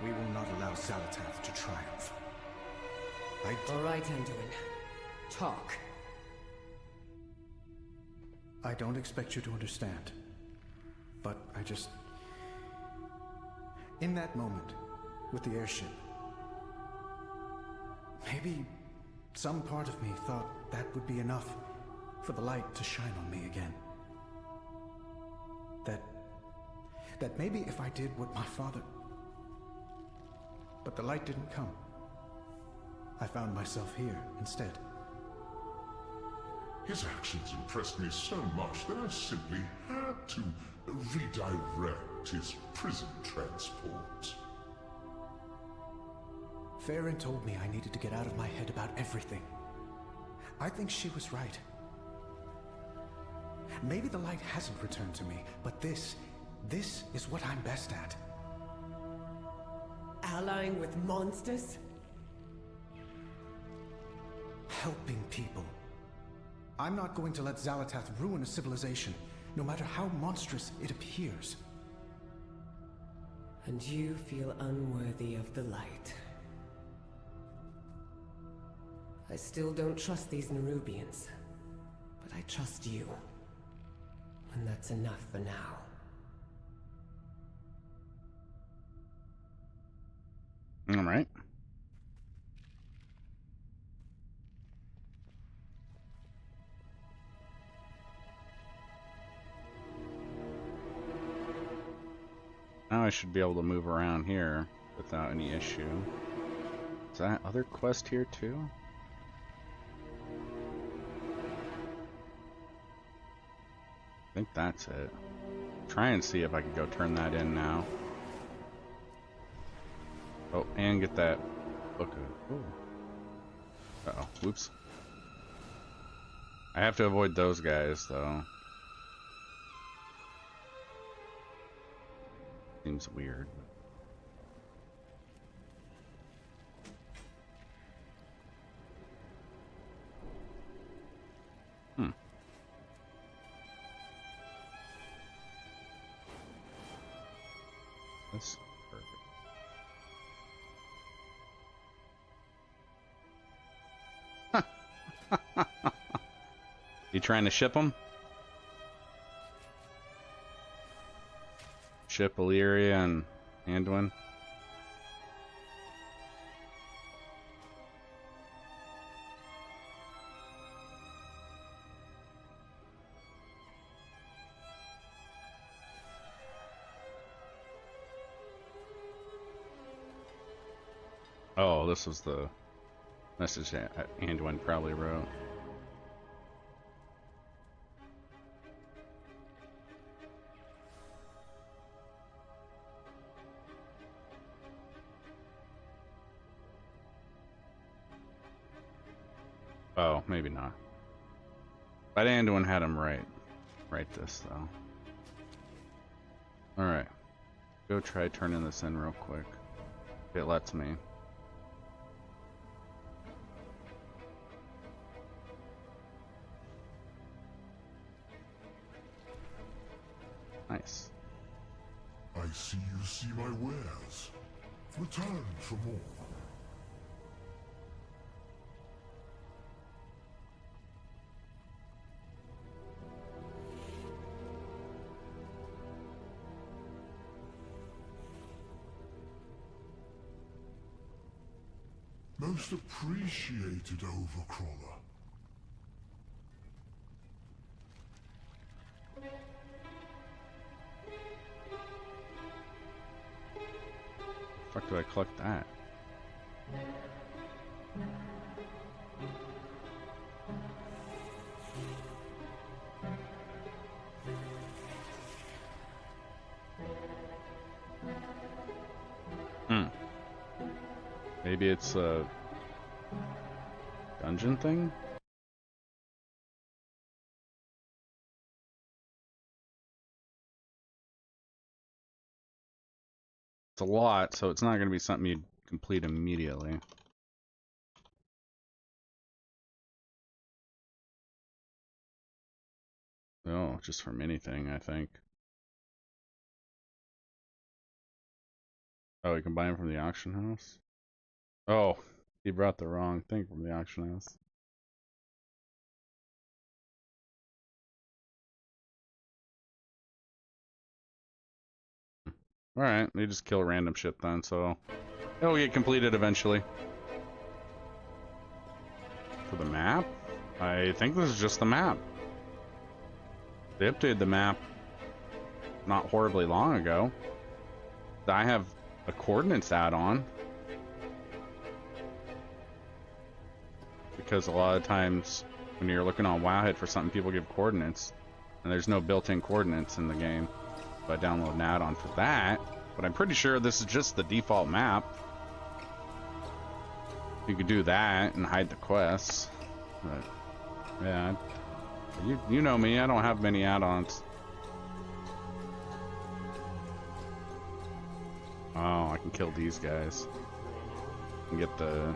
We will not allow Xalatath to triumph. All right, Anduin. Talk. I don't expect you to understand. But I just... In that moment, with the airship, maybe some part of me thought that would be enough for the light to shine on me again. That maybe if I did what my father... But the light didn't come. I found myself here instead. His actions impressed me so much that I simply had to redirect his prison transport. Farron told me I needed to get out of my head about everything. I think she was right. Maybe the light hasn't returned to me, but this is what I'm best at. Allying with monsters? Helping people. I'm not going to let Xalatath ruin a civilization, no matter how monstrous it appears. And you feel unworthy of the light. I still don't trust these Nerubians, but I trust you. And that's enough for now. All right. Now I should be able to move around here without any issue. Is that other quest here too? I think that's it. Try and see if I can go turn that in now. Oh, and get that book of... Uh-oh, whoops. I have to avoid those guys, though. Seems weird. That's perfect. You trying to ship them? Ship Illyria and Anduin? Oh, this was the message that Anduin probably wrote. Oh, maybe not. But Anduin had him write this though. Alright. Go try turning this in real quick. If it lets me. Nice. I see you see my wares. Return for more. Most appreciated, Overcrawler. Fuck do I collect that? Maybe it's a dungeon thing? It's a lot, so it's not going to be something you'd complete immediately. Oh, just from anything, I think. Oh, we can buy them from the auction house? Oh, he brought the wrong thing from the auction house. Alright, they just kill random shit then, so it'll get completed eventually. For the map? I think this is just the map. They updated the map not horribly long ago. I have a coordinates add-on. Because a lot of times when you're looking on Wowhead for something, people give coordinates. And there's no built-in coordinates in the game. So I download an add-on for that. But I'm pretty sure this is just the default map. You could do that and hide the quests. But yeah, you know me, I don't have many add-ons. Oh, I can kill these guys. And get the...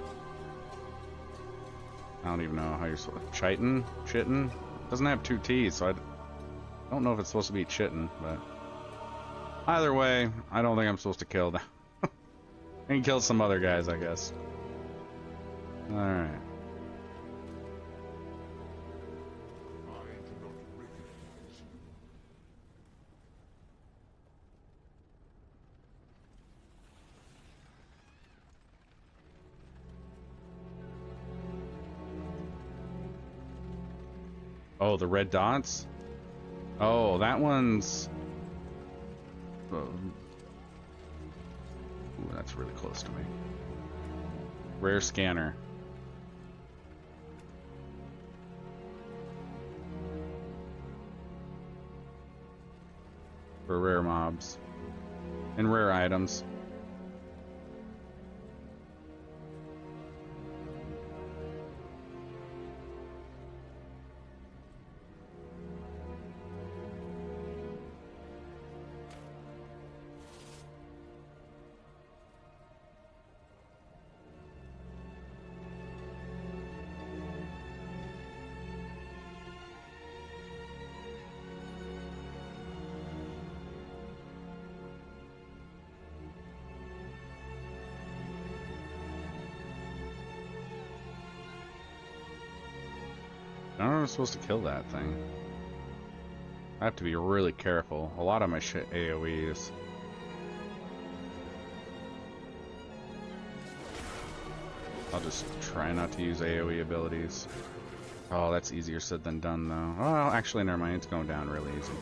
I don't even know how you're supposed to... Chitin? Doesn't have two T's, so I don't know if it's supposed to be Chitin, but... Either way, I don't think I'm supposed to kill them. I can kill some other guys, I guess. Alright. Oh, the red dots? Oh, that one's... Ooh, that's really close to me. Rare scanner. For rare mobs. And rare items. I don't know if I'm supposed to kill that thing. I have to be really careful. A lot of my shit AoEs. I'll just try not to use AoE abilities. Oh, that's easier said than done, though. Oh, actually, never mind. It's going down really easy.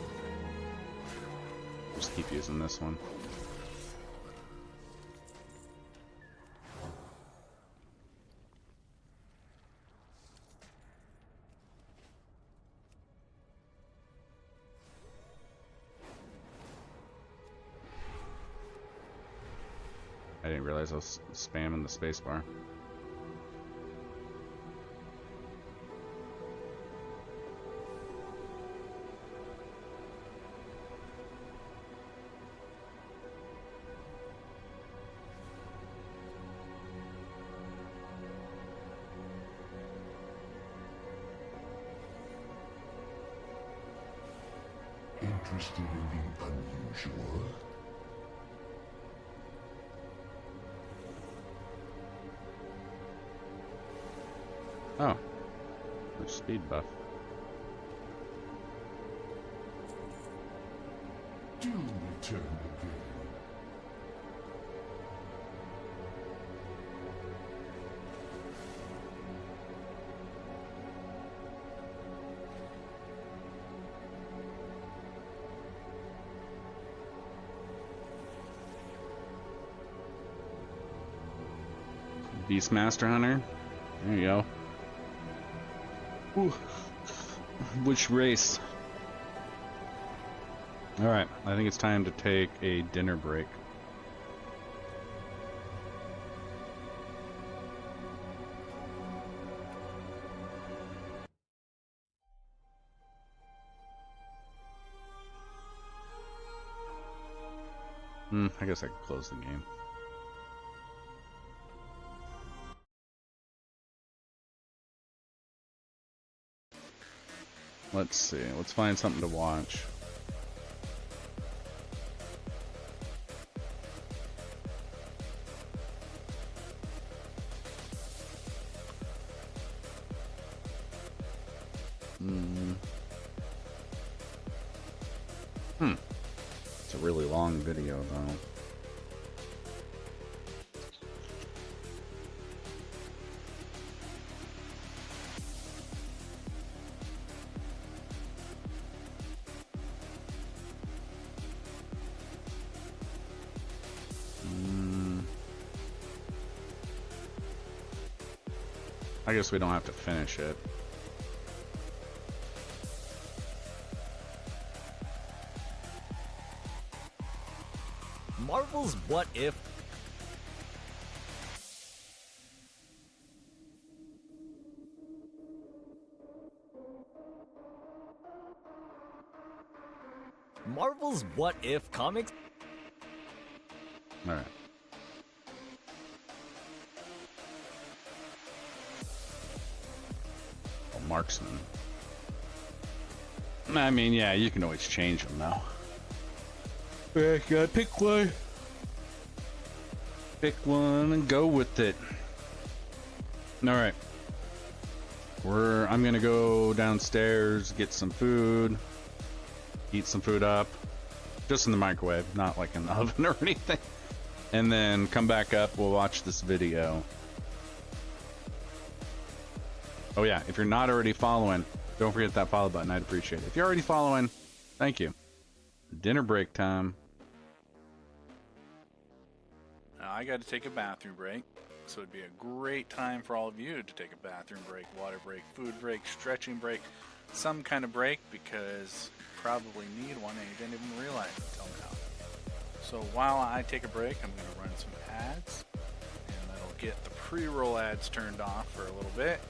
Just keep using this one. I didn't realize I was spamming the spacebar. Interested in the unusual? Oh, there's speed buff. Do return again. Beastmaster Hunter. There you go. Ooh. Which race? Alright, I think it's time to take a dinner break. I guess I could close the game. Let's see. Let's find something to watch. It's a really long video, though. I guess we don't have to finish it. Marvel's What If. Marvel's What If comics. All right. Oh, marksman. I mean, yeah, you can always change them now. Yeah, gotta pick one. Pick one and go with it. All right. I'm gonna go downstairs, get some food, heat some food up, just in the microwave, not like in the oven or anything. And then come back up, we'll watch this video. Oh yeah, if you're not already following, don't forget that follow button, I'd appreciate it. If you're already following, thank you. Dinner break time. Now I got to take a bathroom break, so it'd be a great time for all of you to take a bathroom break, water break, food break, stretching break, some kind of break, because you probably need one and you didn't even realize it until now. So while I take a break, I'm going to run some ads, and that'll get the pre-roll ads turned off for a little bit.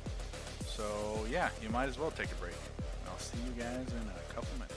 So yeah, you might as well take a break. I'll see you guys in a couple minutes.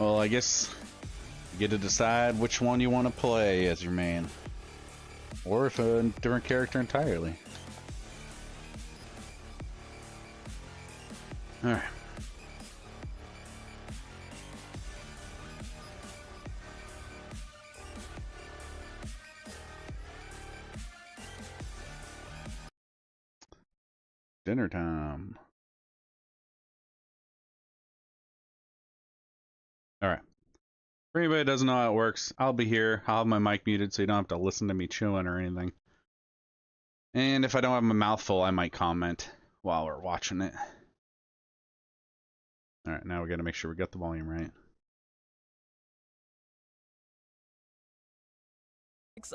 Well, I guess you get to decide which one you want to play as your main. Or if a different character entirely. Alright. Dinner time. Alright. For anybody that doesn't know how it works, I'll be here. I'll have my mic muted so you don't have to listen to me chewing or anything. And if I don't have my mouth full, I might comment while we're watching it. Alright, now we gotta make sure we got the volume right.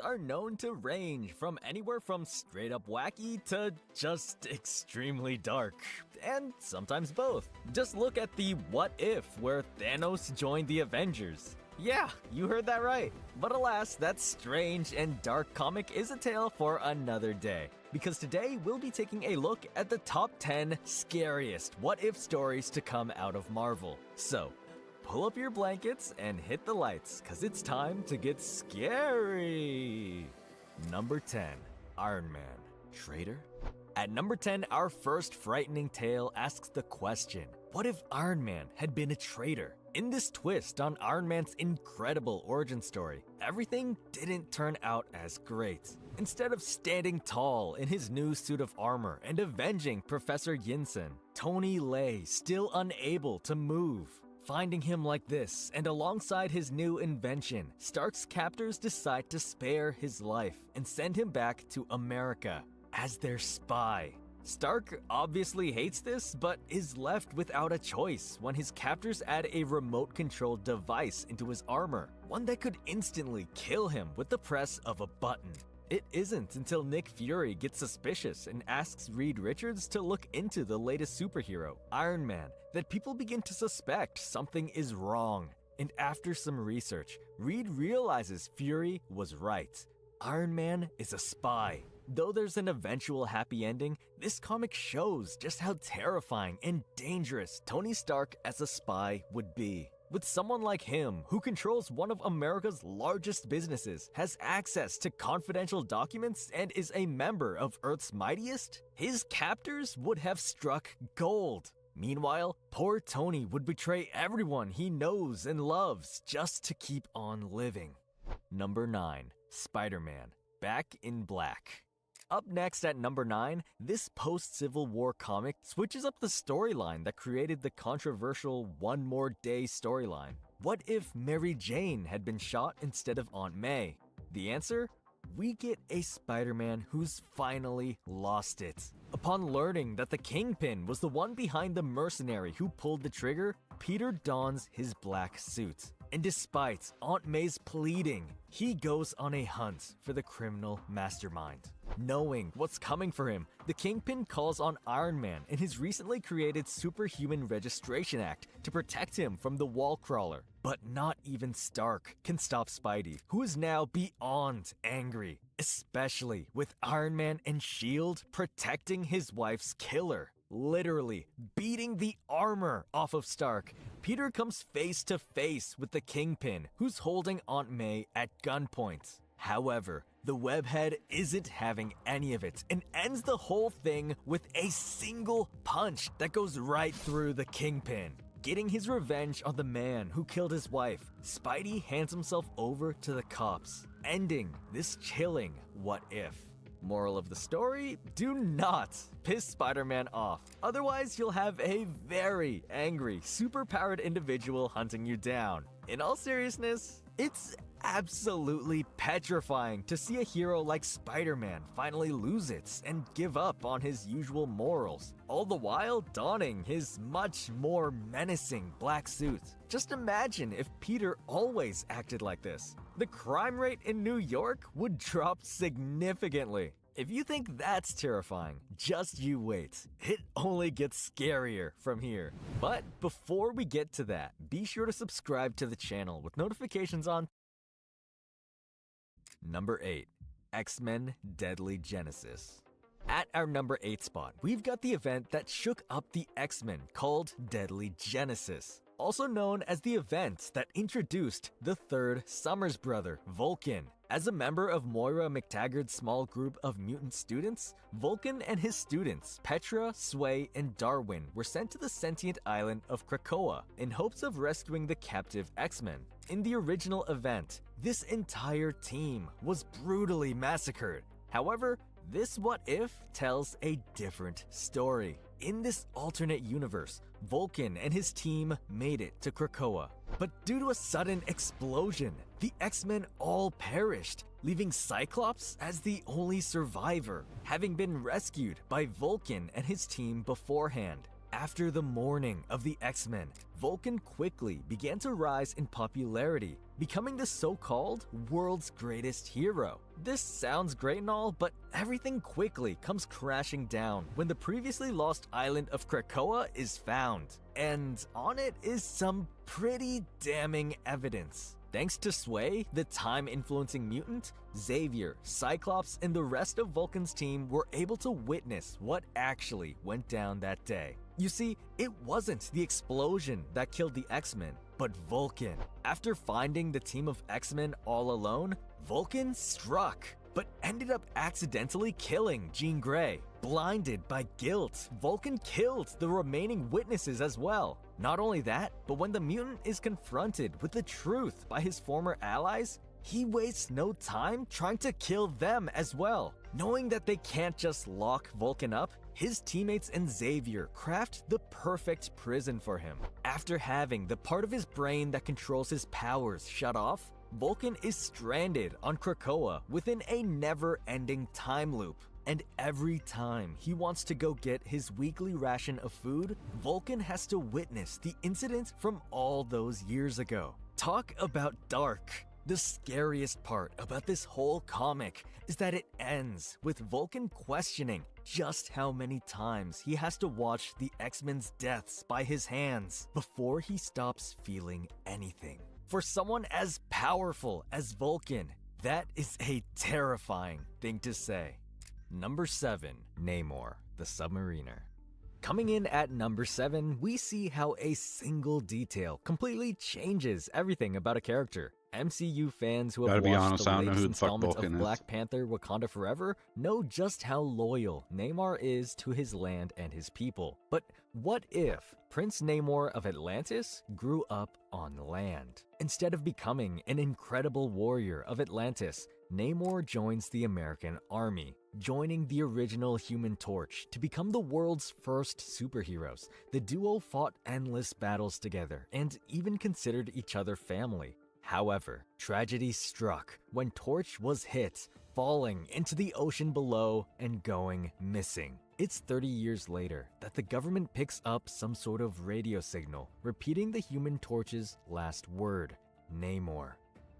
Are known to range from anywhere from straight up wacky to just extremely dark, and sometimes both. Just look at the What If, where Thanos joined the Avengers. Yeah, you heard that right. But alas, that strange and dark comic is a tale for another day. Because today we'll be taking a look at the top 10 scariest What If stories to come out of Marvel. So, pull up your blankets and hit the lights, cause it's time to get scary! Number 10, Iron Man. Traitor? At number 10, our first frightening tale asks the question, what if Iron Man had been a traitor? In this twist on Iron Man's incredible origin story, everything didn't turn out as great. Instead of standing tall in his new suit of armor and avenging Professor Yinsen, Tony lay still unable to move. Finding him like this, and alongside his new invention, Stark's captors decide to spare his life and send him back to America as their spy. Stark obviously hates this, but is left without a choice when his captors add a remote-controlled device into his armor, one that could instantly kill him with the press of a button. It isn't until Nick Fury gets suspicious and asks Reed Richards to look into the latest superhero, Iron Man, that people begin to suspect something is wrong. And after some research, Reed realizes Fury was right. Iron Man is a spy. Though there's an eventual happy ending, this comic shows just how terrifying and dangerous Tony Stark as a spy would be. With someone like him, who controls one of America's largest businesses, has access to confidential documents, and is a member of Earth's mightiest, his captors would have struck gold. Meanwhile, poor Tony would betray everyone he knows and loves just to keep on living. Number 9. Spider-Man, Back in Black. Up next at number 9, this post-Civil War comic switches up the storyline that created the controversial One More Day storyline. What if Mary Jane had been shot instead of Aunt May? The answer? We get a Spider-Man who's finally lost it. Upon learning that the Kingpin was the one behind the mercenary who pulled the trigger, Peter dons his black suit. And despite Aunt May's pleading, he goes on a hunt for the criminal mastermind. Knowing what's coming for him, the Kingpin calls on Iron Man and his recently created Superhuman Registration Act to protect him from the wall crawler. But not even Stark can stop Spidey, who is now beyond angry, especially with Iron Man and S.H.I.E.L.D. protecting his wife's killer. Literally beating the armor off of Stark, Peter comes face to face with the Kingpin, who's holding Aunt May at gunpoint. However, the webhead isn't having any of it and ends the whole thing with a single punch that goes right through the Kingpin. Getting his revenge on the man who killed his wife, Spidey hands himself over to the cops, ending this chilling what if. Moral of the story, do not piss Spider-Man off. Otherwise, you'll have a very angry, superpowered individual hunting you down. In all seriousness, it's absolutely petrifying to see a hero like Spider-Man finally lose it and give up on his usual morals, all the while donning his much more menacing black suit. Just imagine if Peter always acted like this. The crime rate in New York would drop significantly. If you think that's terrifying, just you wait. It only gets scarier from here. But before we get to that, be sure to subscribe to the channel with notifications on. Number 8. X-Men Deadly Genesis. At our number 8 spot, we've got the event that shook up the X-Men called Deadly Genesis. Also known as the event that introduced the third Summers brother, Vulcan. As a member of Moira McTaggart's small group of mutant students, Vulcan and his students, Petra, Sway, and Darwin, were sent to the sentient island of Krakoa in hopes of rescuing the captive X-Men. In the original event, this entire team was brutally massacred. However, this What If tells a different story. In this alternate universe, Vulcan and his team made it to Krakoa. But due to a sudden explosion, the X-Men all perished, leaving Cyclops as the only survivor, having been rescued by Vulcan and his team beforehand. After the mourning of the X-Men, Vulcan quickly began to rise in popularity, becoming the so-called world's greatest hero. This sounds great and all, but everything quickly comes crashing down when the previously lost island of Krakoa is found. And on it is some pretty damning evidence. Thanks to Sway, the time-influencing mutant, Xavier, Cyclops, and the rest of Vulcan's team were able to witness what actually went down that day. You see, it wasn't the explosion that killed the X-Men, but Vulcan. After finding the team of X-Men all alone, Vulcan struck, but ended up accidentally killing Jean Grey. Blinded by guilt, Vulcan killed the remaining witnesses as well. Not only that, but when the mutant is confronted with the truth by his former allies, he wastes no time trying to kill them as well. Knowing that they can't just lock Vulcan up, his teammates and Xavier craft the perfect prison for him. After having the part of his brain that controls his powers shut off, Vulcan is stranded on Krakoa within a never-ending time loop. And every time he wants to go get his weekly ration of food, Vulcan has to witness the incident from all those years ago. Talk about dark. The scariest part about this whole comic is that it ends with Vulcan questioning just how many times he has to watch the X-Men's deaths by his hands before he stops feeling anything. For someone as powerful as Vulcan, that is a terrifying thing to say. Number 7. Namor, the Submariner. Coming in at number 7, we see how a single detail completely changes everything about a character. MCU fans who have Gotta be watched honest, the I don't know latest who the fuck installment Vulcan of is. Black Panther Wakanda Forever know just how loyal Namor is to his land and his people. But what if Prince Namor of Atlantis grew up on land? Instead of becoming an incredible warrior of Atlantis, Namor joins the American army, joining the original Human Torch to become the world's first superheroes. The duo fought endless battles together and even considered each other family. However, tragedy struck when Torch was hit, falling into the ocean below and going missing. It's 30 years later that the government picks up some sort of radio signal, repeating the Human Torch's last word, Namor.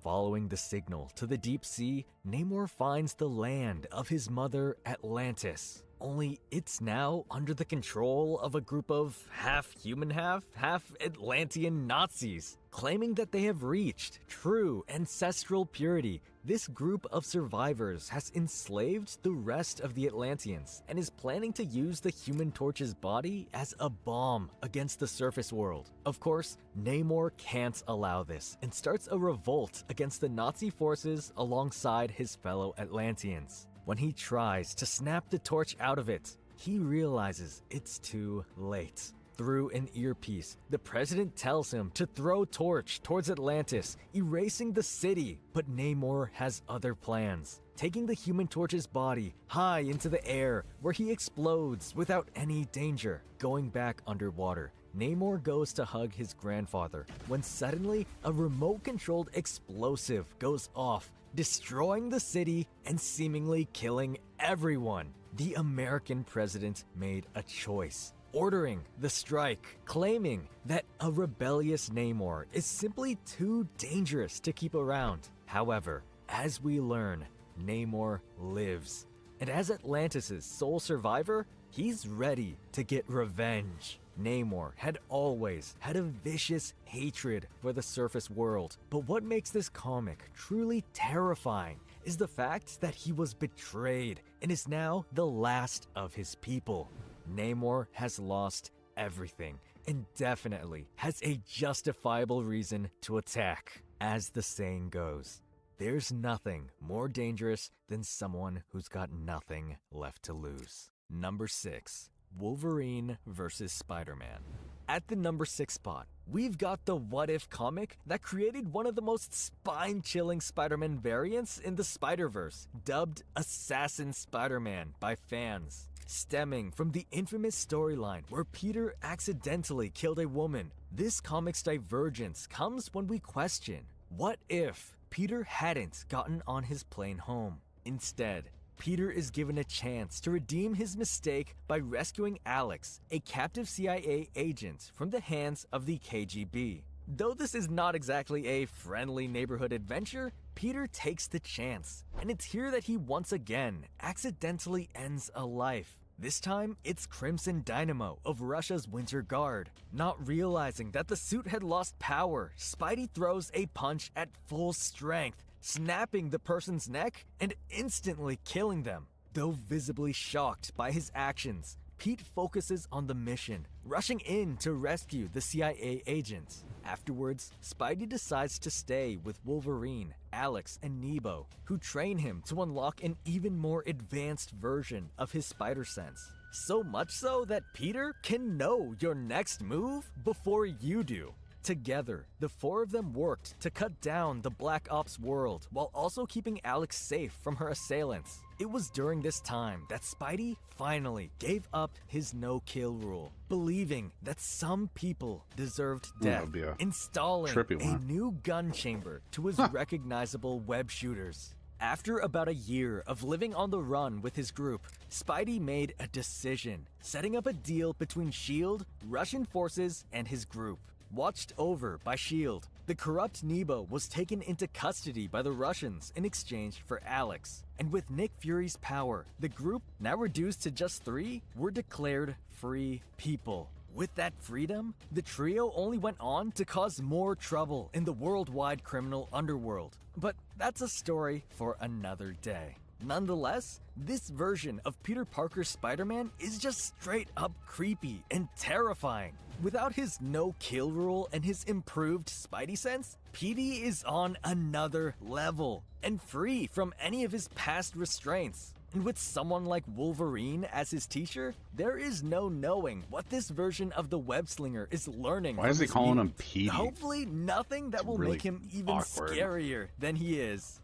Following the signal to the deep sea, Namor finds the land of his mother Atlantis. Only it's now under the control of a group of half-human, half-Atlantean Nazis. Claiming that they have reached true ancestral purity, this group of survivors has enslaved the rest of the Atlanteans and is planning to use the Human Torch's body as a bomb against the surface world. Of course, Namor can't allow this and starts a revolt against the Nazi forces alongside his fellow Atlanteans. When he tries to snap the torch out of it, he realizes it's too late. Through an earpiece, the president tells him to throw Torch towards Atlantis, erasing the city, but Namor has other plans, taking the Human Torch's body high into the air, where he explodes without any danger. Going back underwater, Namor goes to hug his grandfather, when suddenly a remote-controlled explosive goes off, destroying the city and seemingly killing everyone. The American president made a choice, ordering the strike, claiming that a rebellious Namor is simply too dangerous to keep around. However, as we learn, Namor lives, and as Atlantis' sole survivor, he's ready to get revenge. Namor had always had a vicious hatred for the surface world, but what makes this comic truly terrifying is the fact that he was betrayed and is now the last of his people. Namor has lost everything and definitely has a justifiable reason to attack. As the saying goes, there's nothing more dangerous than someone who's got nothing left to lose. Number 6. Wolverine vs. Spider-Man. At the number 6 spot, we've got the What If comic that created one of the most spine-chilling Spider-Man variants in the Spider-Verse, dubbed Assassin Spider-Man by fans. Stemming from the infamous storyline where Peter accidentally killed a woman, this comic's divergence comes when we question, what if Peter hadn't gotten on his plane home? Instead, Peter is given a chance to redeem his mistake by rescuing Alex, a captive CIA agent, from the hands of the KGB. Though this is not exactly a friendly neighborhood adventure, Peter takes the chance, and it's here that he once again accidentally ends a life. This time, it's Crimson Dynamo of Russia's Winter Guard. Not realizing that the suit had lost power, Spidey throws a punch at full strength, snapping the person's neck and instantly killing them. Though visibly shocked by his actions, Pete focuses on the mission, rushing in to rescue the CIA agent. Afterwards, Spidey decides to stay with Wolverine, Alex, and Nebo, who train him to unlock an even more advanced version of his spider sense. So much so that Peter can know your next move before you do. Together, the four of them worked to cut down the Black Ops world while also keeping Alex safe from her assailants. It was during this time that Spidey finally gave up his no-kill rule, believing that some people deserved death, would be a installing trippy a one. new gun chamber to his recognizable web shooters. After about a year of living on the run with his group, Spidey made a decision, setting up a deal between S.H.I.E.L.D., Russian forces, and his group. Watched over by S.H.I.E.L.D., the corrupt Nebo was taken into custody by the Russians in exchange for Alex. And with Nick Fury's power, the group, now reduced to just 3, were declared free people. With that freedom, the trio only went on to cause more trouble in the worldwide criminal underworld. But that's a story for another day. Nonetheless, this version of Peter Parker's Spider-Man is just straight up creepy and terrifying. Without his no-kill rule and his improved Spidey sense, Petey is on another level and free from any of his past restraints. And with someone like Wolverine as his teacher, there is no knowing what this version of the web-slinger is learning. Why is he his calling him mutants. Petey? Hopefully nothing that It's will really make him even awkward. scarier than he is.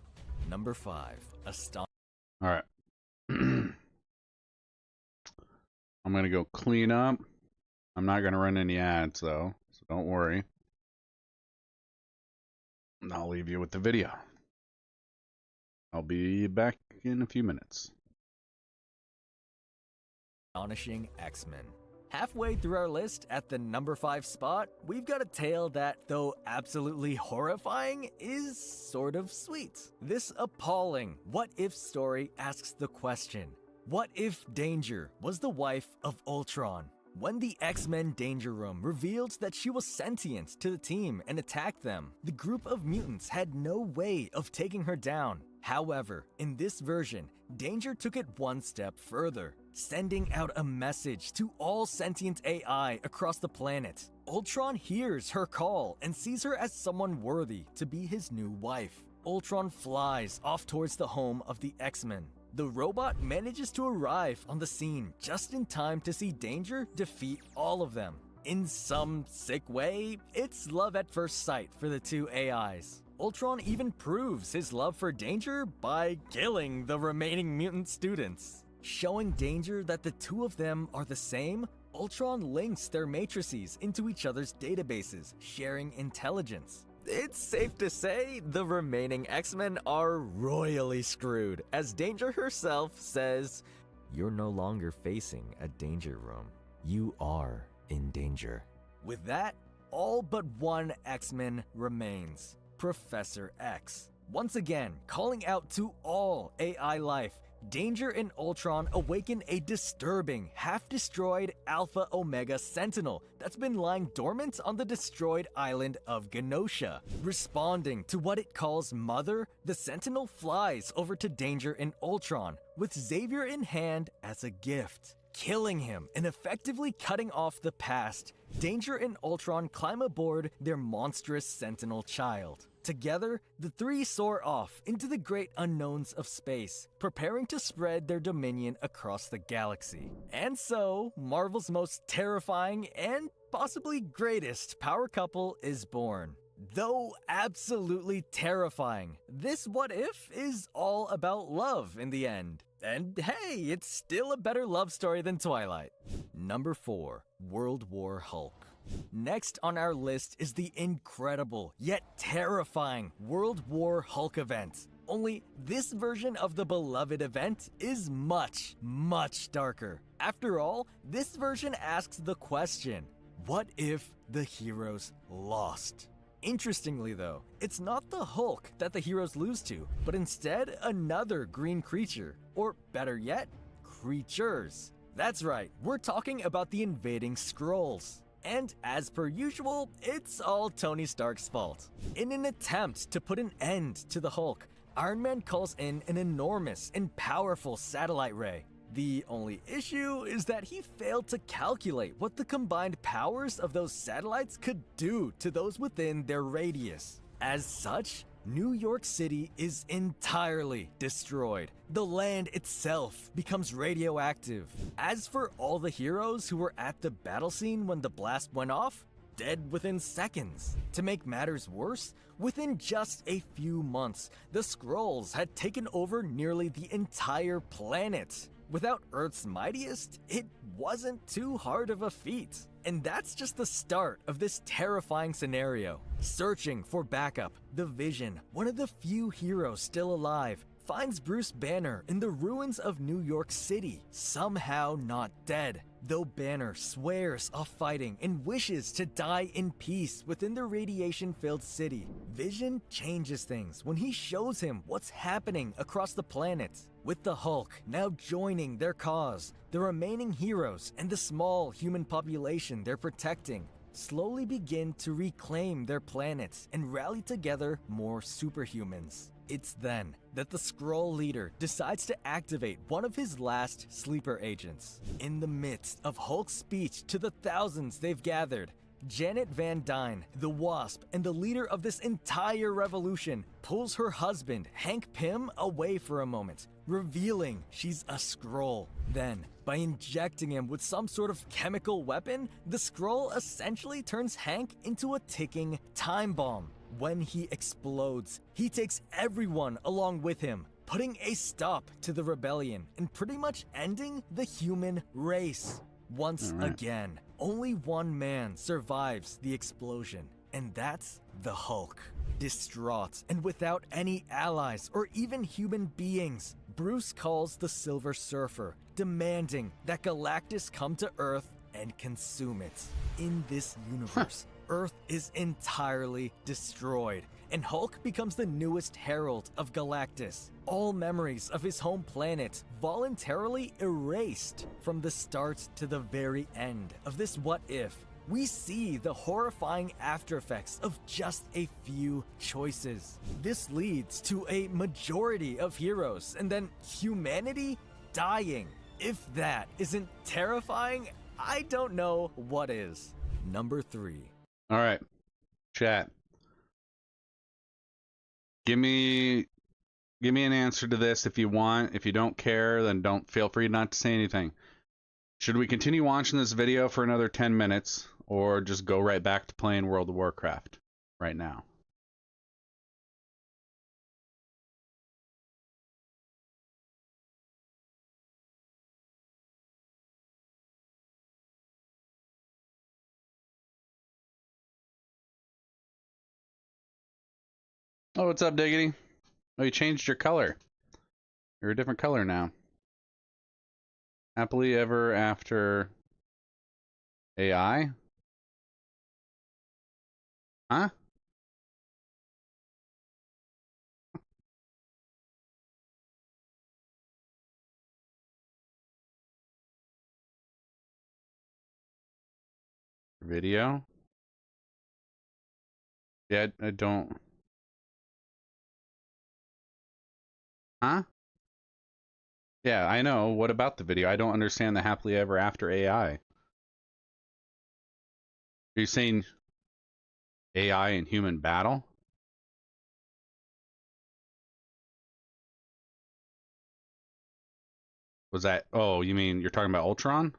Number 5. All right. I'm going to go clean up. I'm not going to run any ads, though, so don't worry. And I'll leave you with the video. I'll be back in a few minutes. Astonishing X-Men. Halfway through our list, at the number 5 spot, we've got a tale that, though absolutely horrifying, is sort of sweet. This appalling what-if story asks the question, what if Danger was the wife of Ultron? When the X-Men Danger Room revealed that she was sentient to the team and attacked them, the group of mutants had no way of taking her down. However, in this version, Danger took it one step further, sending out a message to all sentient AI across the planet. Ultron hears her call and sees her as someone worthy to be his new wife. Ultron flies off towards the home of the X-Men. The robot manages to arrive on the scene just in time to see Danger defeat all of them. In some sick way, it's love at first sight for the two AIs. Ultron even proves his love for Danger by killing the remaining mutant students. Showing Danger that the two of them are the same, Ultron links their matrices into each other's databases, sharing intelligence. It's safe to say the remaining X-Men are royally screwed, as Danger herself says, "You're no longer facing a danger room. You are in danger." With that, all but one X-Men remains, Professor X. Once again, calling out to all AI life, Danger and Ultron awaken a disturbing, half-destroyed Alpha Omega Sentinel that's been lying dormant on the destroyed island of Genosha. Responding to what it calls Mother, the Sentinel flies over to Danger and Ultron, with Xavier in hand as a gift. Killing him and effectively cutting off the past, Danger and Ultron climb aboard their monstrous Sentinel child. Together, the three soar off into the great unknowns of space, preparing to spread their dominion across the galaxy. And so, Marvel's most terrifying and possibly greatest power couple is born. Though absolutely terrifying, this what if is all about love in the end. And hey, it's still a better love story than Twilight. Number 4, World War Hulk. Next on our list is the incredible, yet terrifying World War Hulk event. Only this version of the beloved event is much, much darker. After all, this version asks the question, what if the heroes lost? Interestingly though, it's not the Hulk that the heroes lose to, but instead another green creature, or better yet, creatures. That's right, we're talking about the invading Skrulls. And as per usual, it's all Tony Stark's fault. In an attempt to put an end to the Hulk, Iron Man calls in an enormous and powerful satellite ray. The only issue is that he failed to calculate what the combined powers of those satellites could do to those within their radius. As such, New York City is entirely destroyed. The land itself becomes radioactive. As for all the heroes who were at the battle scene when the blast went off, dead within seconds. To make matters worse, within just a few months, the Skrulls had taken over nearly the entire planet. Without Earth's mightiest, it wasn't too hard of a feat. And that's just the start of this terrifying scenario. Searching for backup, the Vision, one of the few heroes still alive, finds Bruce Banner in the ruins of New York City, somehow not dead. Though Banner swears off fighting and wishes to die in peace within the radiation-filled city, Vision changes things when he shows him what's happening across the planet. With the Hulk now joining their cause, the remaining heroes and the small human population they're protecting slowly begin to reclaim their planets and rally together more superhumans. It's then that the Skrull leader decides to activate one of his last sleeper agents. In the midst of Hulk's speech to the thousands they've gathered, Janet Van Dyne, the Wasp and the leader of this entire revolution, pulls her husband, Hank Pym, away for a moment, revealing she's a Skrull. Then, by injecting him with some sort of chemical weapon, the Skrull essentially turns Hank into a ticking time bomb. When he explodes, he takes everyone along with him, putting a stop to the rebellion and pretty much ending the human race. Once again, only one man survives the explosion, and that's the Hulk. Distraught and without any allies or even human beings, Bruce calls the Silver Surfer, demanding that Galactus come to Earth and consume it. In this universe, Earth is entirely destroyed, and Hulk becomes the newest herald of Galactus. All memories of his home planet voluntarily erased. From the start to the very end of this What If, we see the horrifying after effects of just a few choices. This leads to a majority of heroes and then humanity dying. If that isn't terrifying, I don't know what is. Number 3. All right, chat. Give me an answer to this if you want. If you don't care, then don't feel free not to say anything. Should we continue watching this video for another 10 minutes or just go right back to playing World of Warcraft right now? Oh, what's up, Diggity? Oh, you changed your color. You're a different color now. Happily ever after AI? Huh? Video? Yeah, I don't. Huh? Yeah, I know. What about the video? I don't understand the happily ever after AI. Are you saying AI and human battle? Was that... Oh, you mean you're talking about Ultron?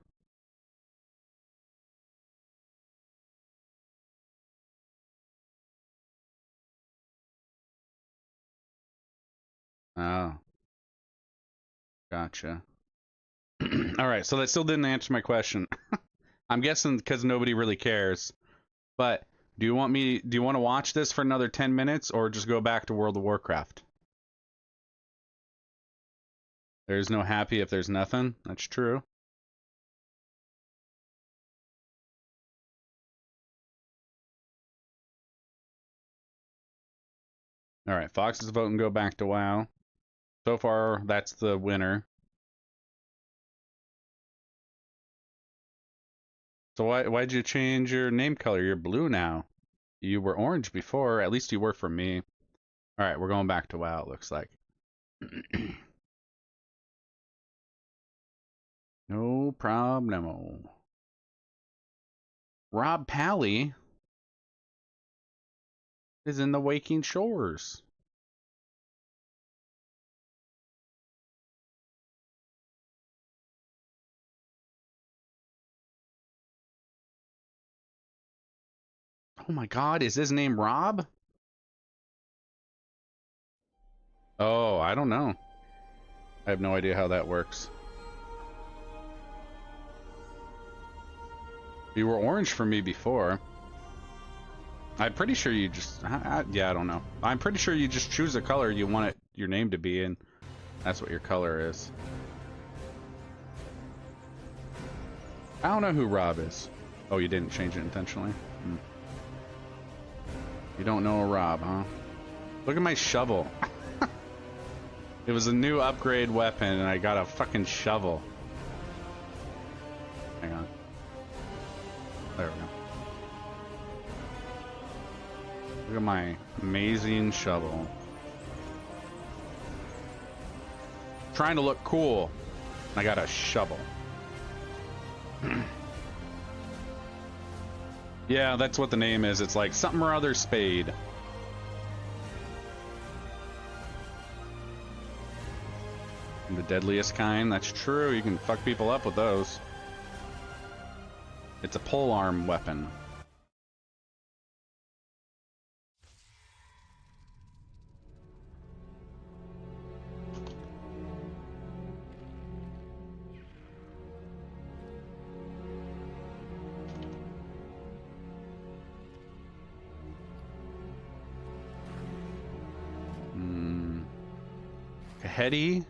Oh. Gotcha. All right, so that still didn't answer my question. I'm guessing because nobody really cares. But do you want to watch this for another 10 minutes or just go back to World of Warcraft? There's no happy if there's nothing. That's true. All right, Fox is voting go back to WoW. So far, that's the winner. So why'd you change your name color? You're blue now. You were orange before. At least you were for me. All right, we're going back to WoW, it looks like. No problemo. Rob Pally is in the Waking Shores. Oh my god, is his name Rob? Oh, I don't know. I have no idea how that works. You were orange for me before. I'm pretty sure you just... yeah, I don't know. I'm pretty sure you just choose a color you want your name to be in. That's what your color is. I don't know who Rob is. Oh, you didn't change it intentionally? Hmm. You don't know a Rob, huh? Look at my shovel. It was a new upgrade weapon, and I got a fucking shovel. Hang on. There we go. Look at my amazing shovel. Trying to look cool. I got a shovel. Yeah, that's what the name is. It's like something or other spade. The deadliest kind. That's true. You can fuck people up with those. It's a polearm weapon. Kaheti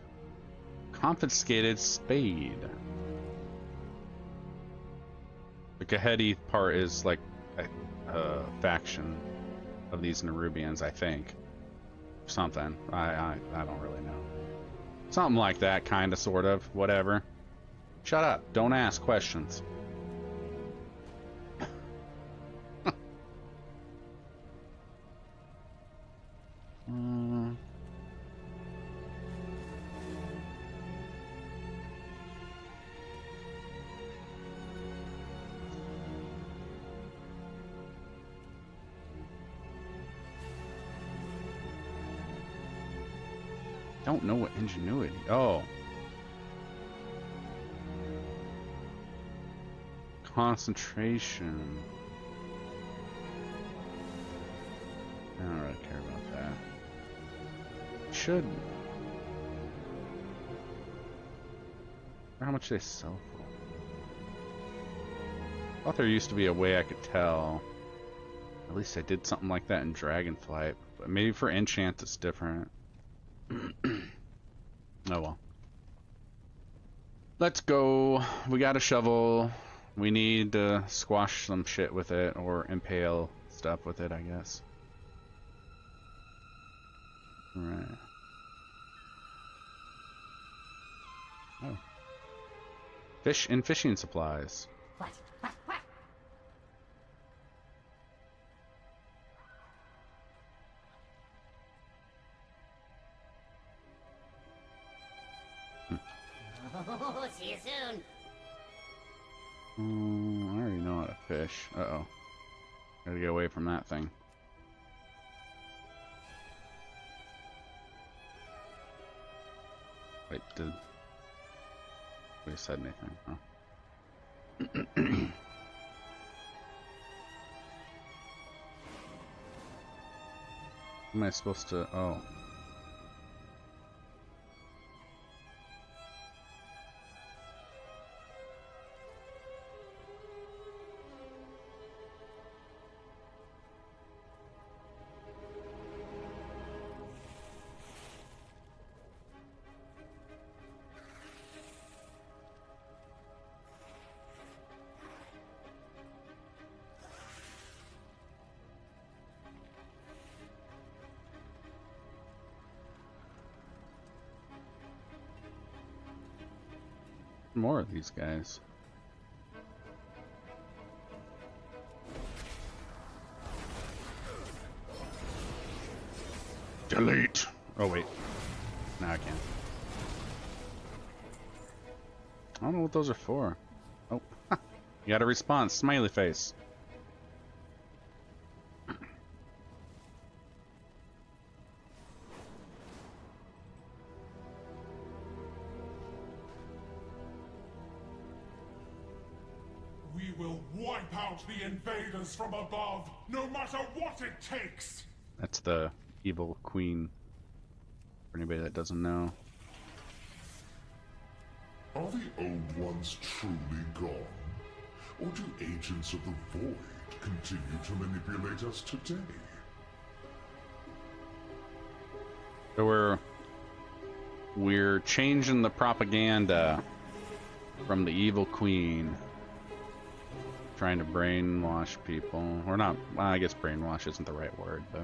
confiscated spade. The Kaheti part is like a faction of these Nerubians, I think. Something. I don't really know. Something like that, kind of, sort of, whatever. Shut up. Don't ask questions. Don't know what ingenuity. Oh. Concentration. I don't really care about that. Should. How much they sell for? I thought there used to be a way I could tell. At least I did something like that in Dragonflight. But maybe for enchant it's different. Oh well. Let's go. We got a shovel. We need to squash some shit with it or impale stuff with it, I guess. Alright. Oh. Fish and fishing supplies. Oh, see you soon. I already know how to fish. Uh-oh. Gotta get away from that thing. Wait, did we said anything? Oh. Am I supposed to? Oh. More of these guys. Delete. Oh wait. Now I can't. I don't know what those are for. Oh, you got a response. Smiley face. We will wipe out the invaders from above, no matter what it takes! That's the evil queen. For anybody that doesn't know. Are the old ones truly gone? Or do agents of the Void continue to manipulate us today? So we're changing the propaganda from the evil queen. Trying to brainwash people. Or not, well, I guess brainwash isn't the right word, but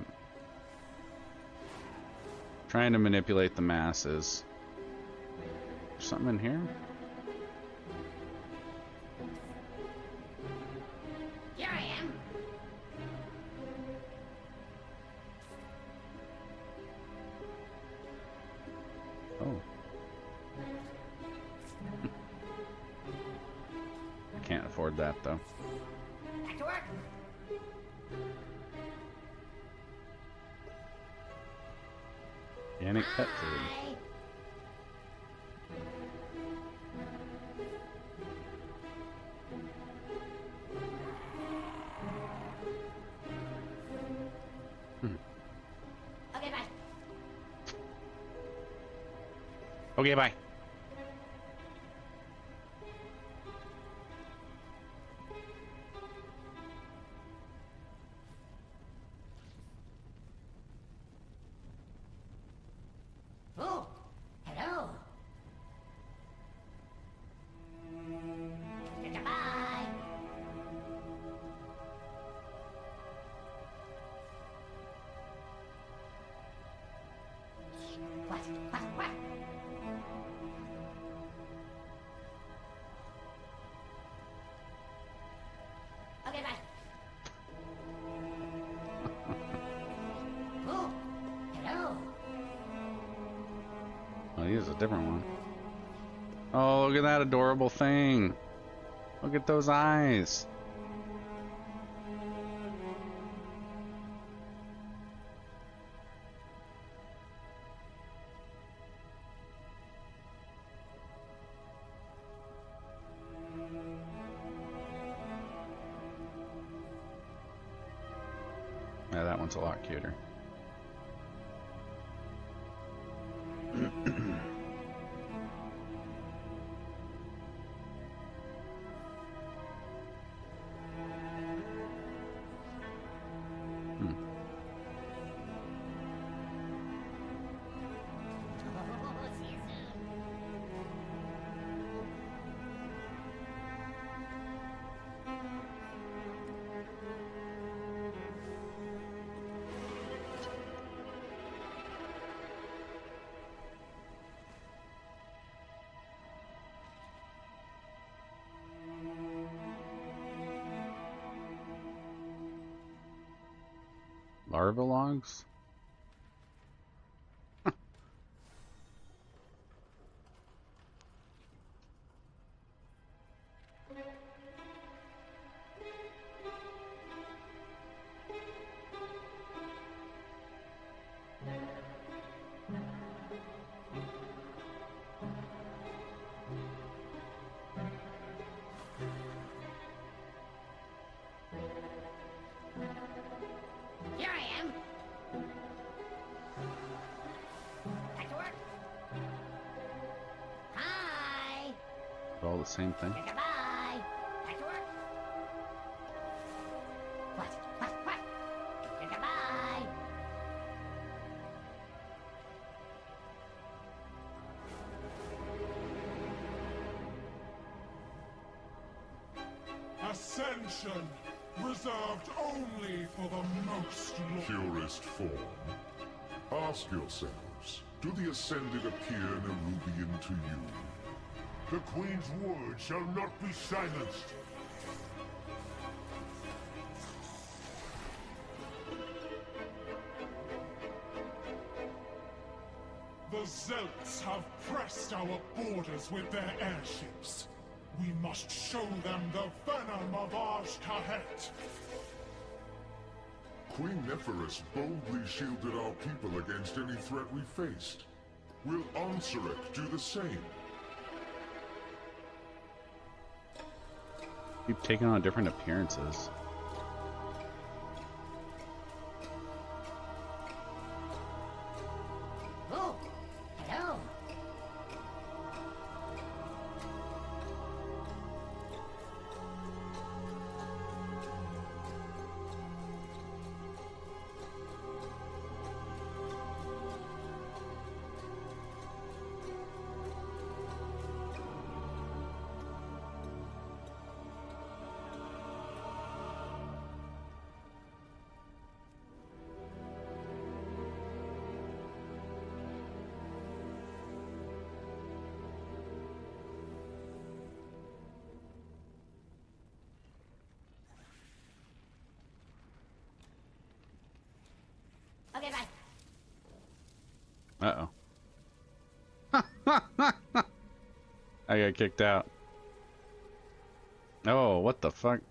trying to manipulate the masses. There's something in here? Here I am. Oh. I can't afford that though. Back to work. Organic pet food. Bye. Okay, bye. Okay, bye. Oh, hello. Goodbye. What? Okay, bye. Oh, hello. Oh, he is a different one. Oh, look at that adorable thing. Look at those eyes. Yeah, that one's a lot cuter. Oh, see you soon. Larva logs? Here I am. Back to work. Hi. They're all the same thing. Goodbye. Back to work. What? Goodbye. Ascension, reserved only for the most loyal. Purest form. Ask yourselves, do the Ascended appear Nerubian to you? The Queen's word shall not be silenced. The Zelts have pressed our borders with their airships. We must show them the venom of Azj-Kahet. Queen Neferis boldly shielded our people against any threat we faced. Will Onsarek do the same? Keep taking on different appearances. Oh, hello. Okay, bye. Uh-oh. I got kicked out. Oh, what the fuck?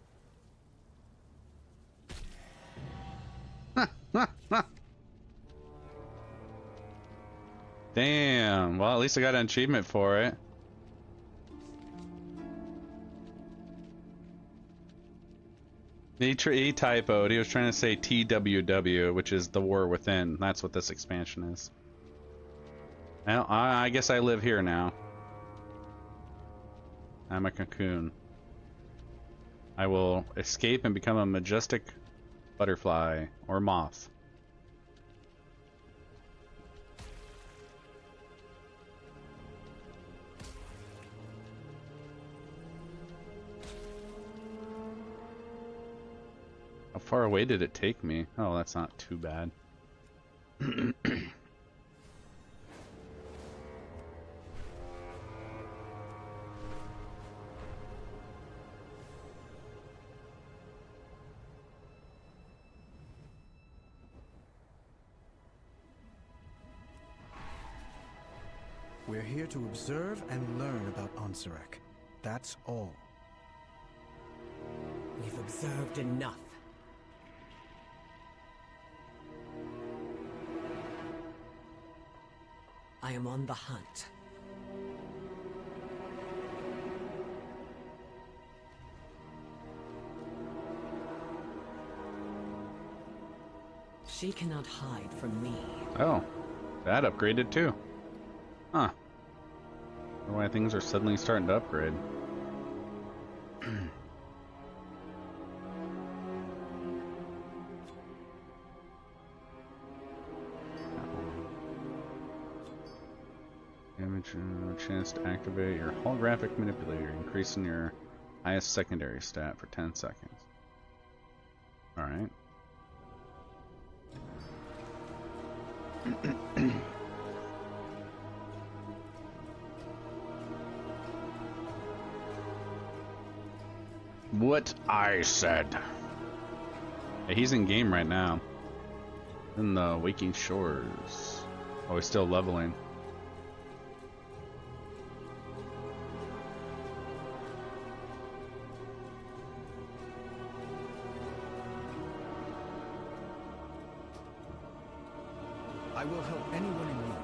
Damn. Well, at least I got an achievement for it. He typoed. He was trying to say TWW, which is the War Within. That's what this expansion is. Well, I guess I live here now. I'm a cocoon. I will escape and become a majestic butterfly or moth. How far away did it take me? Oh, that's not too bad. We're here to observe and learn about Ansurek. That's all. We've observed enough. I am on the hunt. She cannot hide from me. Oh, that upgraded too. Huh. Wonder why things are suddenly starting to upgrade. Damage chance to activate your holographic manipulator, increasing your highest secondary stat for 10 seconds. Alright. What I said. Yeah, he's in game right now. In the Waking Shores. Oh, he's still leveling. I will help anyone in need.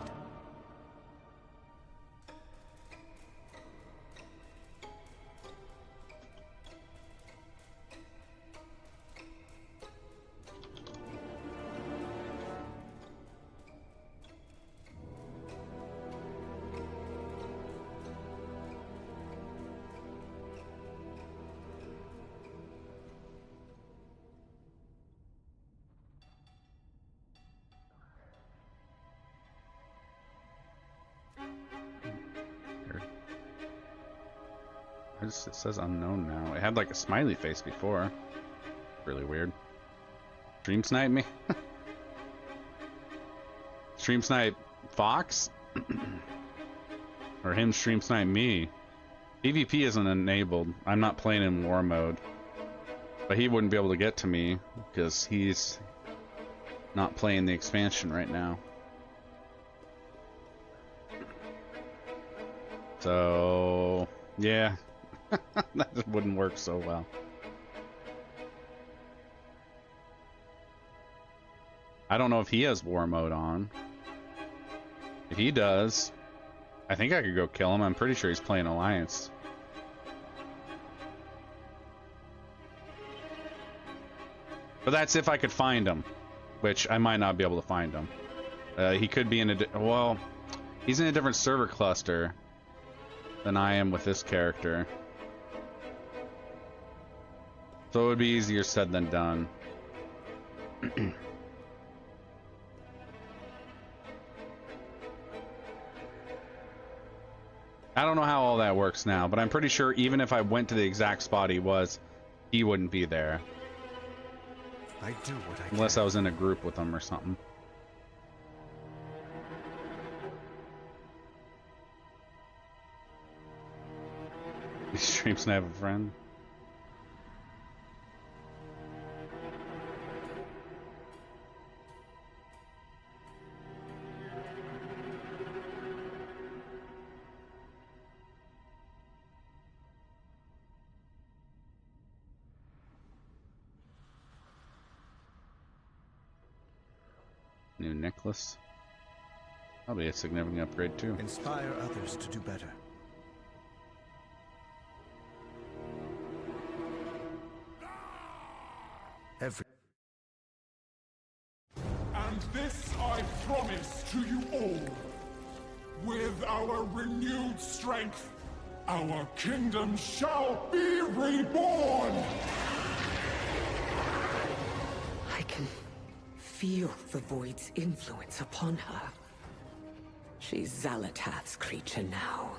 It says unknown now. It had like a smiley face before. Really weird. Stream snipe me? Stream snipe Fox? Or him stream snipe me? PvP isn't enabled. I'm not playing in war mode. But he wouldn't be able to get to me because he's not playing the expansion right now. So, yeah. That just wouldn't work so well. I don't know if he has war mode on. If he does, I think I could go kill him. I'm pretty sure he's playing Alliance. But that's if I could find him, which I might not be able to find him. He could be in a... well, he's in a different server cluster than I am with this character. So it would be easier said than done. I don't know how all that works now, but I'm pretty sure even if I went to the exact spot he was, he wouldn't be there. I do what I Unless can. I was in a group with him or something. Stream snipe a friend. New necklace. Probably a significant upgrade too. Inspire others to do better. Every And this I promise to you all. With our renewed strength, our kingdom shall be reborn! I can feel the Void's influence upon her. She's Xalatath's creature now.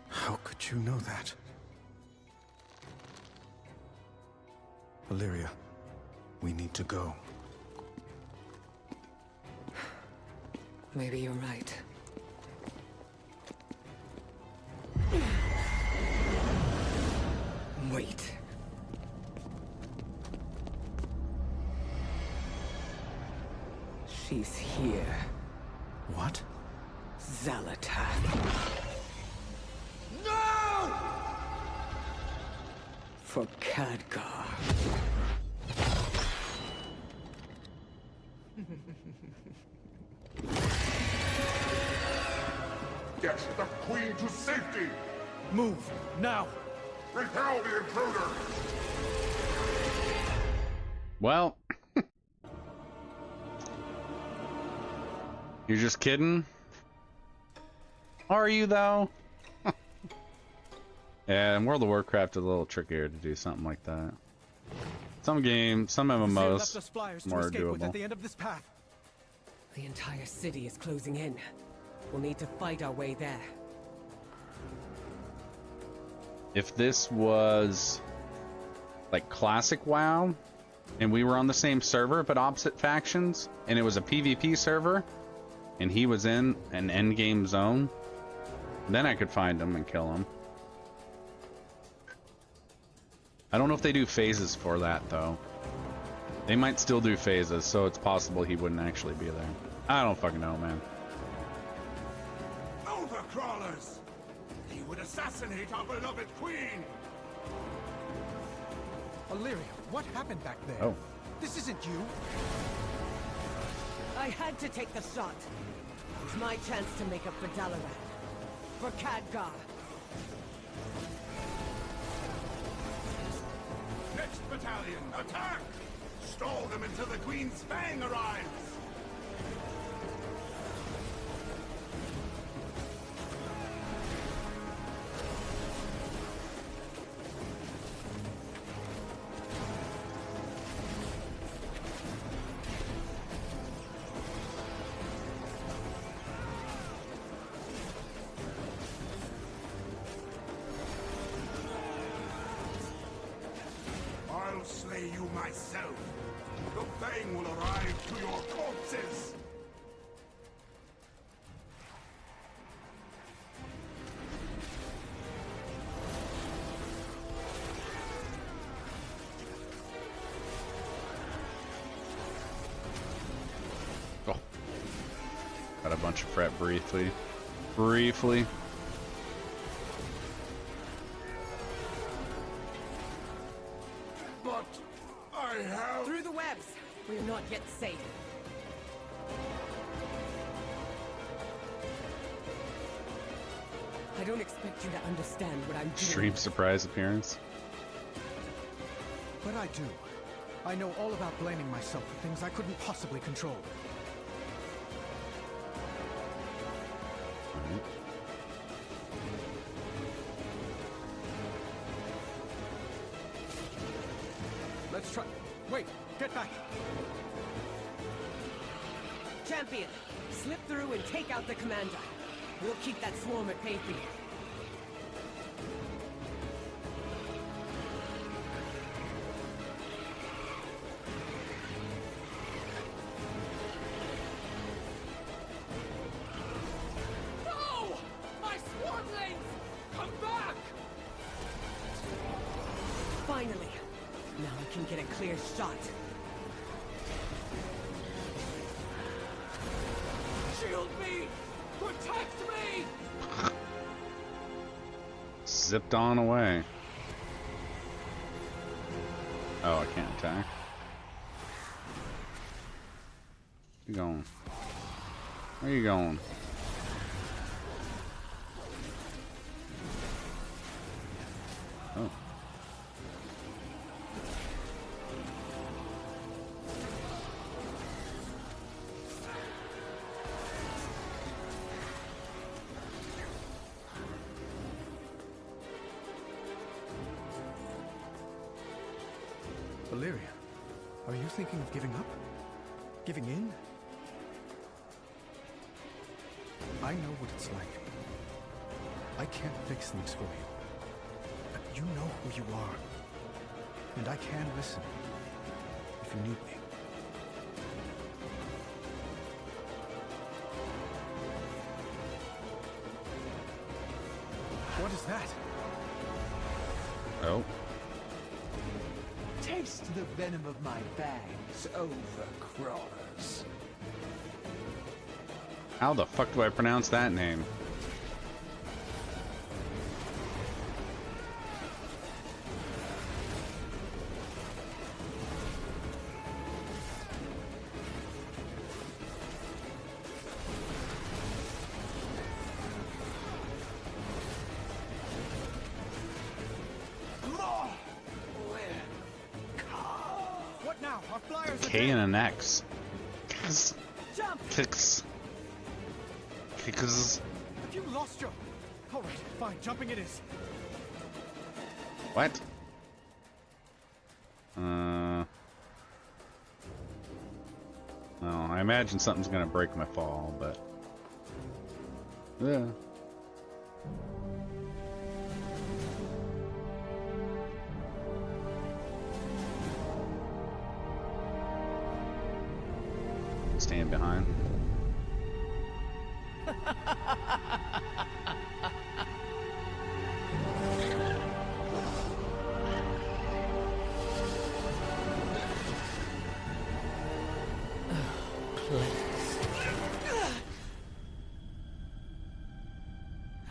How could you know that? Valyria, we need to go. Maybe you're right. Wait. She's here. What? Xalatath. No! For Khadgar. Get the Queen to safety! Move, now! Repel the intruder! Well, you're just kidding? Are you though? Yeah, in World of Warcraft, it's a little trickier to do something like that. Some games, some MMOs, more doable. At the end of this path. The entire city is closing in. We'll need to fight our way there. If this was like classic WoW, and we were on the same server but opposite factions, and it was a PvP server, and he was in an endgame zone, then I could find him and kill him. I don't know if they do phases for that though. They might still do phases, so it's possible he wouldn't actually be there. I don't fucking know, man. Overcrawlers! He would assassinate our beloved queen! Valyria, what happened back there? Oh. This isn't you. I had to take the shot. It's my chance to make up for Dalaran. For Khadgar. Next battalion, attack! Stall them until the queen's fang arrives! I'll slay you myself. The Fang will arrive to your corpses. Oh. Got a bunch of fret briefly. Briefly. But I have... Through the webs! We're not yet safe. I don't expect you to understand what I'm doing. Extreme surprise appearance. But I do. I know all about blaming myself for things I couldn't possibly control. Let's try... Wait! Get back! Champion, slip through and take out the commander. We'll keep that swarm at bay for you. No! My swarmlings! Come back! Finally. Now I can get a clear shot. Shield me! Protect me! Zipped on away. Oh, I can't attack. You going? Where you going? Oh. Valeria, are you thinking of giving up? Giving in? I know what it's like. I can't fix things for you. But you know who you are. And I can listen. If you need me. What is that? Oh. Taste the venom of my fangs, overcrawlers. How the fuck do I pronounce that name? What now? Our flyers are K and an X. Kicks. Kicks. Have you lost your... All right, fine. Jumping it is. What? Well, I imagine something's gonna break my fall, but... Yeah. Stand behind.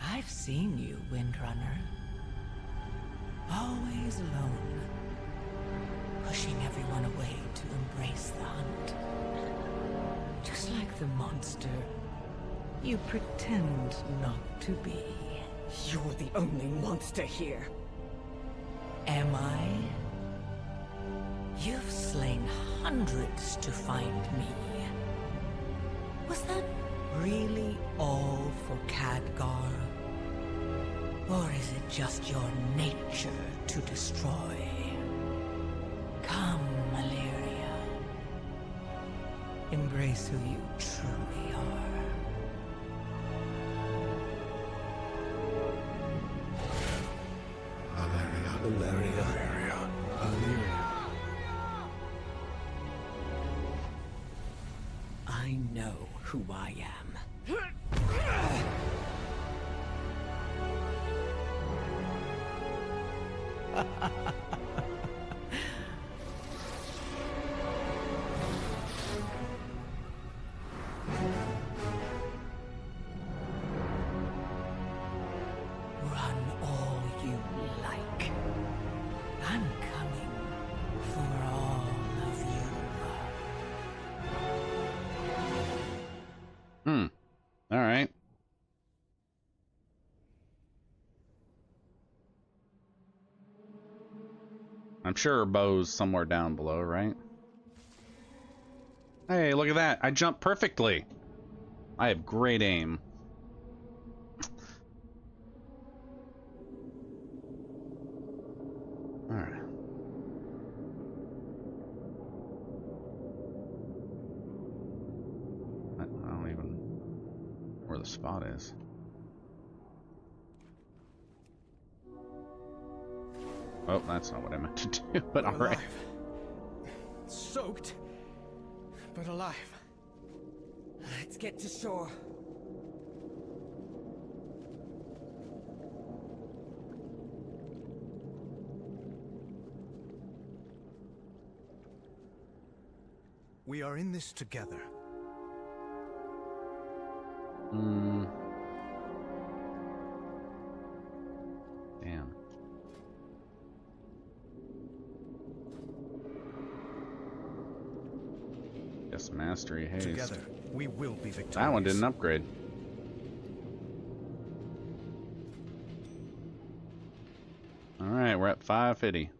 I've seen you, Windrunner. Always alone. Pushing everyone away to embrace the hunt. Just like the monster you pretend not to be. You're the only monster here. Am I? You've slain hundreds to find me. Was that really all for Khadgar? Or is it just your nature to destroy? Come, Valeria. Embrace who you truly are. I know who I am. Run all you like. I'm coming for all of you. All right. I'm sure Bo's somewhere down below, right? Hey, look at that. I jumped perfectly. I have great aim. All right. I don't even know where the spot is. Oh, that's not what I meant to do, but all right. Soaked, but alive. Let's get to shore. We are in this together. Damn. Yes, ma'am. Mastery haste. Together, we will be victorious. That one didn't upgrade. Alright, we're at 550.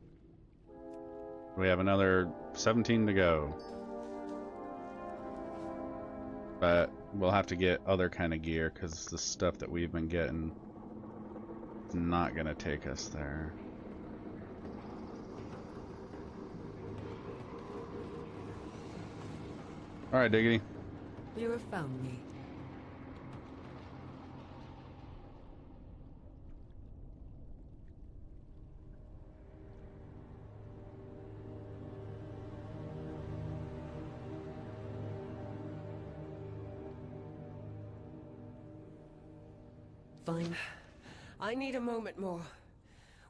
We have another 17 to go. But we'll have to get other kind of gear because the stuff that we've been getting is not going to take us there. Alright, Diggity. You have found me. Fine. I need a moment more.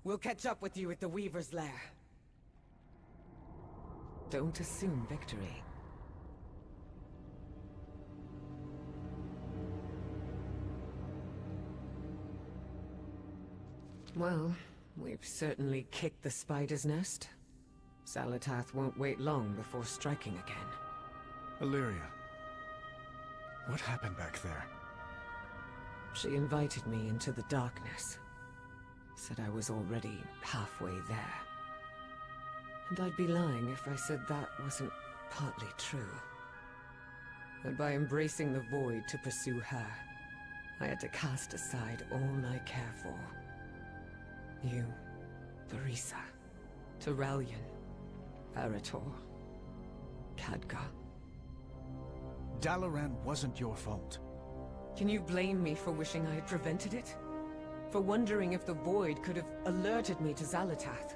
We'll catch up with you at the Weaver's Lair. Don't assume victory. Well, we've certainly kicked the spider's nest. Xal'atath won't wait long before striking again. Illyria, what happened back there? She invited me into the darkness. Said I was already halfway there. And I'd be lying if I said that wasn't partly true. That by embracing the void to pursue her, I had to cast aside all I care for. You, Berisa, Turalyon, Arator, Khadgar. Dalaran wasn't your fault. Can you blame me for wishing I had prevented it? For wondering if the void could have alerted me to Xal'atath?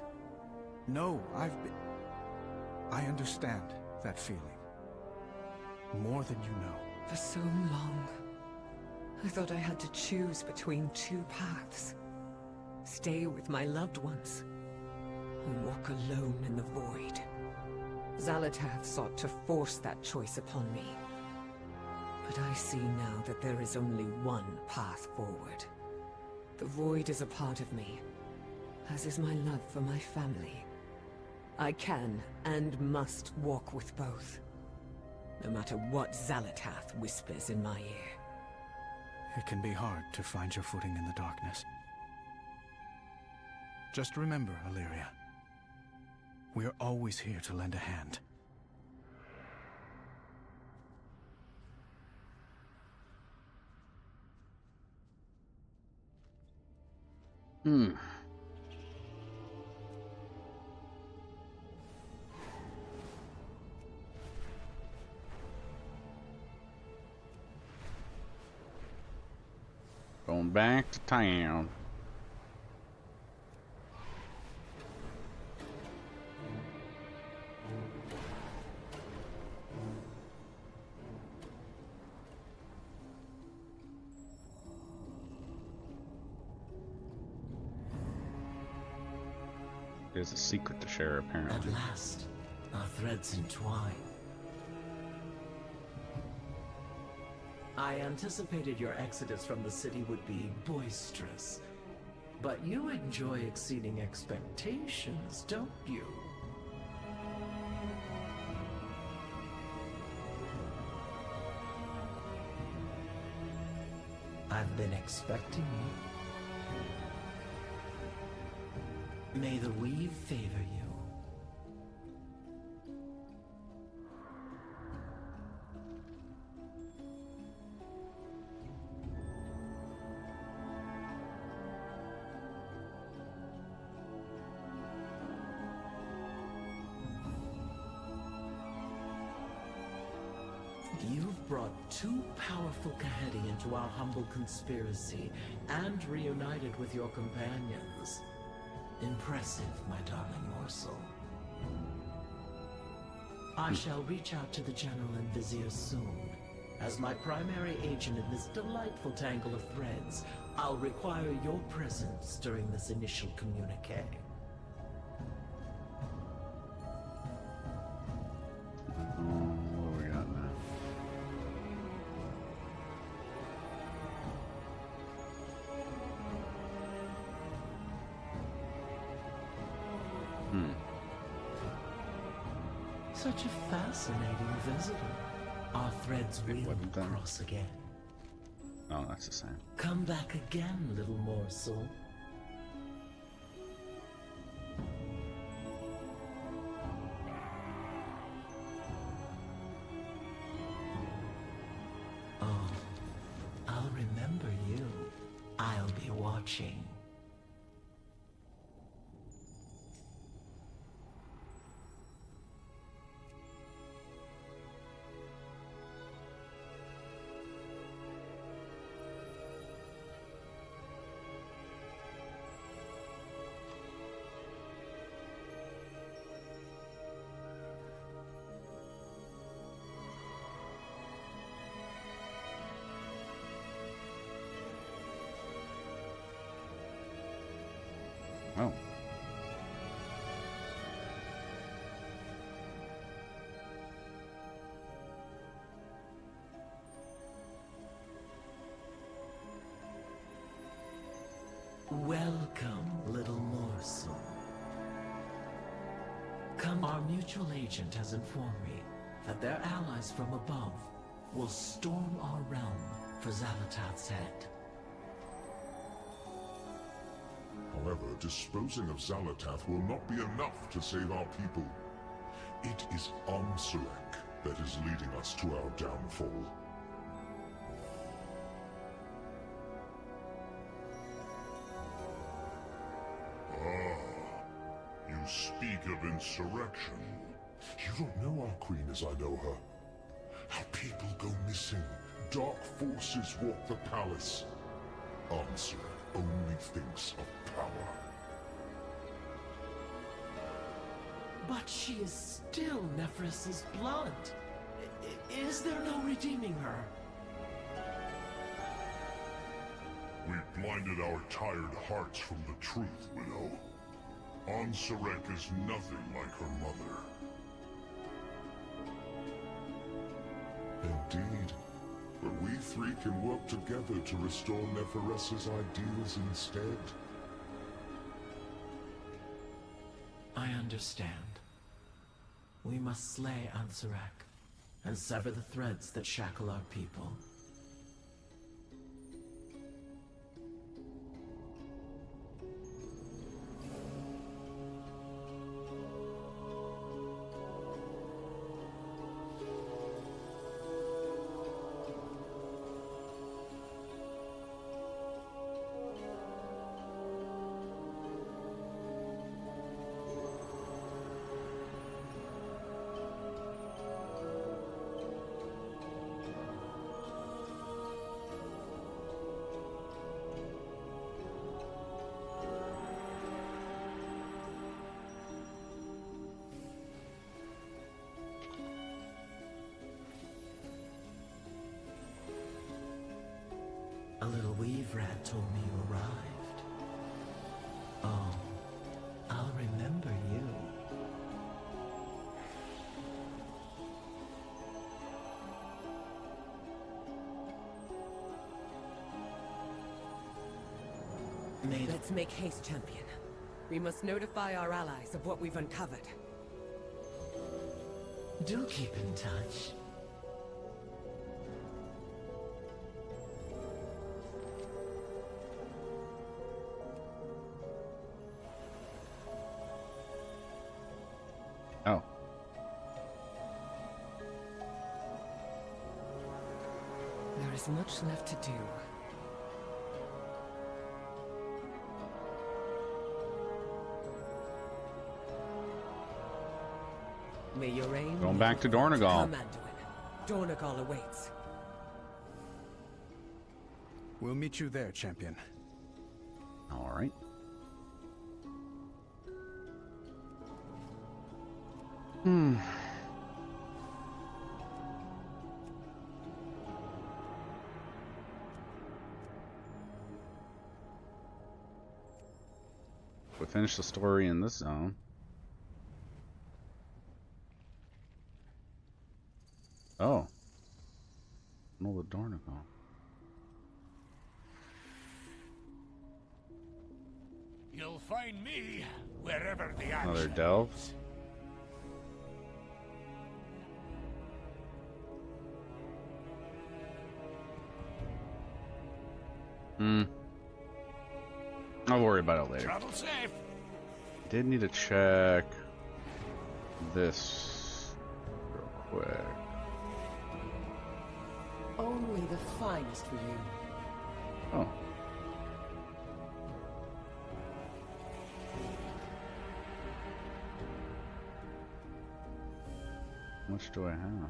No, I understand that feeling. More than you know. For so long, I thought I had to choose between two paths. Stay with my loved ones, or walk alone in the void. Xal'atath sought to force that choice upon me. But I see now that there is only one path forward. The void is a part of me, as is my love for my family. I can and must walk with both, no matter what Xal'atath whispers in my ear. It can be hard to find your footing in the darkness. Just remember, Illyria, we are always here to lend a hand. Going back to town. There's a secret to share, apparently. At last, our threads entwine. I anticipated your exodus from the city would be boisterous, but you enjoy exceeding expectations, don't you? I've been expecting you. May the weave favor you. You've brought two powerful Kahedi into our humble conspiracy and reunited with your companions. Impressive, my darling morsel. I shall reach out to the General and Vizier soon. As my primary agent in this delightful tangle of threads, I'll require your presence during this initial communique. What do we got now? Such a fascinating visitor. Our threads Big will weapon thing. cross again. Oh, that's the same. Come back again, little morsel. Oh, I'll remember you. I'll be watching. Oh. Welcome, little morsel. Come, our mutual agent has informed me that their allies from above will storm our realm for Xal'atath's head. However, disposing of Xal'atath will not be enough to save our people. It is Amsurek that is leading us to our downfall. You speak of insurrection. You don't know our queen as I know her. Our people go missing. Dark forces walk the palace. Amsurek only thinks of power. But she is still Nephris's blood. Is there no redeeming her? We blinded our tired hearts from the truth, Widow. Amsurek is nothing like her mother. Indeed. But we three can work together to restore Nephiressa's ideals instead. I understand. We must slay Amsurek and sever the threads that shackle our people. A little weave rat told me you arrived. Oh, I'll remember you. Let's make haste, champion. We must notify our allies of what we've uncovered. Do keep in touch. Oh. There is much left to do. May your aim Going back to Dornogal. Come, Anduin. Dornogal awaits. We'll meet you there, champion. All right. We finish the story in this zone. Oh. No, the Dornogal. You'll find me wherever the action. Another delve. I'll worry about it later. Travel safe. Did need to check this real quick. Only the finest for you. Oh. How much do I have?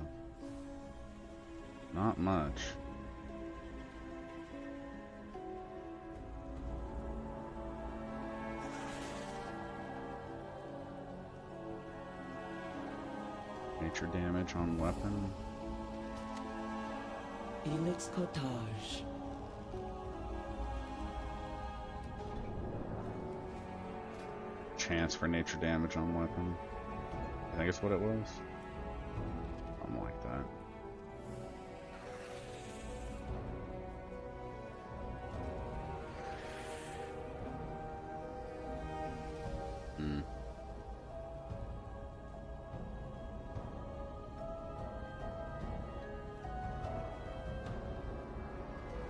Not much. Nature damage on weapon. Elix Cottage. Chance for nature damage on weapon. I think it's what it was. Something like that.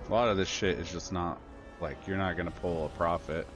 A lot of this shit is just not, like, you're not gonna pull a profit.